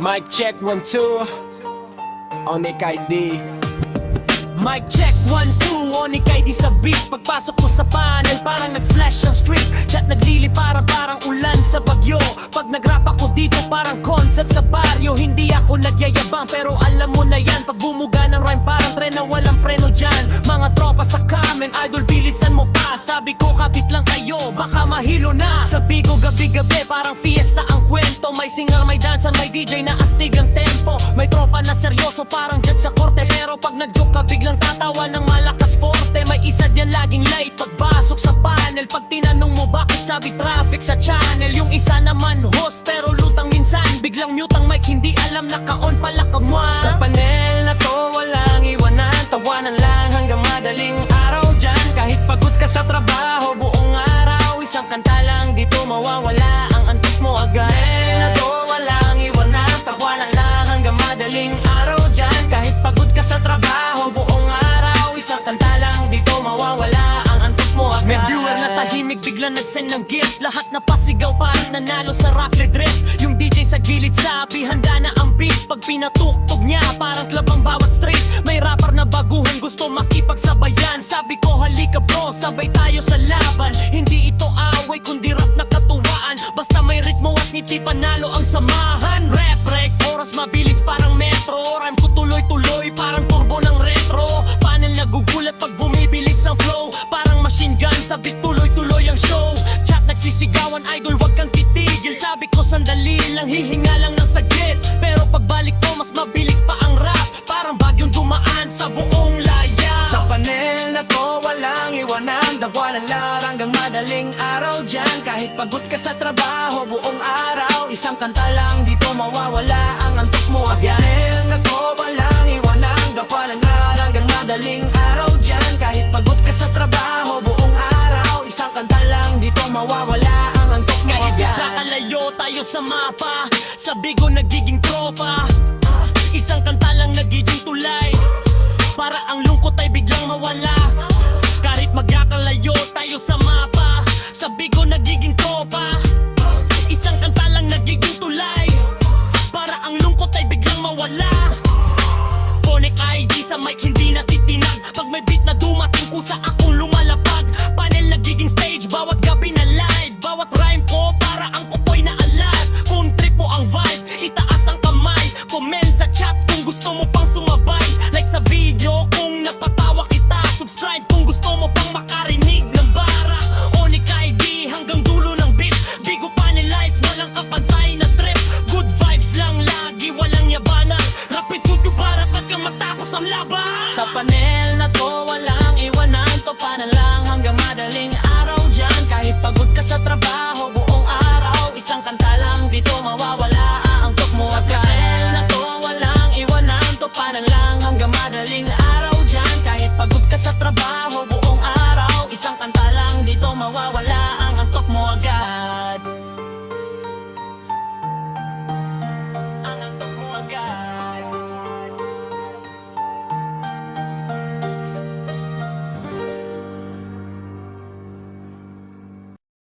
Mic check 1, 2. Onik ID. Mic check 1, 2, Onik ID sa beat. Pagpasok ko sa panel parang nag-flash ang street. Chat naglili parang ulan sa bagyo. Pag nag-rap ako dito parang concept sa baryo. Hindi ako nagyayabang pero alam mo na yan. Pag bumuga ng rhyme parang tren na walang preno dyan. Mga tropa sa kamen, idol bilisan mo pa. Sabi ko kapit lang kayo, baka mahilo na. Sabi ko gabi-gabi parang fiesta ang kwento. May singer, may dancer, may DJ na astig ang tempo. May tropa na seryoso parang jet sa korte. Pero pag nag-joke ka biglang tatawa ng malakas forte. May isa diyan laging late pagpasok sa panel. Pag tinanong mo bakit sabi traffic sa channel. Yung isa naman host pero lutang minsan. Biglang mute ang mic, hindi alam naka-on pala kamwa. Sa panel na to walang iwanan. Tawanan lang hanggang madaling araw dyan. Kahit pagod ka sa trabaho buong araw. Isang kanta lang dito mawawala ang antok mo agad. Na to walang iwanan. Tawanan lang hanggang madaling araw dyan. Kahit pagod ka sa trabaho buong araw. Isang kanta lang dito mawawala ang antok mo agad. May viewer na tahimik biglang nag-send ng gift. Lahat na pasigaw parang nanalo sa Raffle Drift. Yung DJ sa gilid sabi handa na ang beat. Pag pinatuktok niya parang club ang bawat street. May rapper na baguhin gusto makipagsabayan. Sabi ko halika bro, sabay tayo sa laban. Hindi ito away kundi rap na katuwaan. Basta may ritmo at ngiti panalo ang samahan. Rap rec, oras mabilis parang metro. Rhyme ko tuloy-tuloy parang turbo ng retro. Panel nagugulat pag bumibilis ang flow. Parang machine gun, sabit tuloy-tuloy ang show. Chat nagsisigawan, idol wag kang titigil. Sabi ko sandali lang, hihinga lang ng saglit. Pero pagbalik ko mas mabilis pa ang rap. Parang bagyong dumaan sa buong laya. Sa panel na to walang iwanan. Dawalan lang hanggang madaling araw dyan. Kahit pagod ka sa trabaho buong araw. Isang kanta lang dito mawawala ang antok mo agad. Sa panel na to walang iwanan. Dawalan lang hanggang madaling araw dyan. Kahit pagod ka sa trabaho buong araw. Isang kanta lang dito mawawala ang antok mo agad. Kahit kakalayo tayo sa mapa, sa bigo nagiging tropa. Isang kanta lang nagiging tulay. Para ang lungkot ay biglang mawala. Kahit magkakalayo tayo sa mapa, sa bigo nagiging tropa. Isang kanta lang nagiging tulay. Para ang lungkot ay biglang mawala. Onik ID sa mic hindi natitinag. Pag may beat na dumating kusa akong lumalapag. Panel nagiging stage bawat gabi na live. Bawat rhyme ko para ang kukoy na alive. Kung trip mo ang vibe, itaas ang kamay. Comment sa chat kung gusto mo pang sumabay. Like sa video kung napatawa kita. Subscribe kung gusto mo pang makarinig ng bara. Onik ID hanggang dulo ng beat. Bigo Panel life, walang kapantay na trip. Good vibes lang lagi, walang yabana. Rapid good para pagka matapos ang laban. Sa panel na to walang iwanan. To panel lang hanggang madaling araw dyan. Kahit pagod ka sa trabaho buong araw. Isang kanta lang dito mawawala.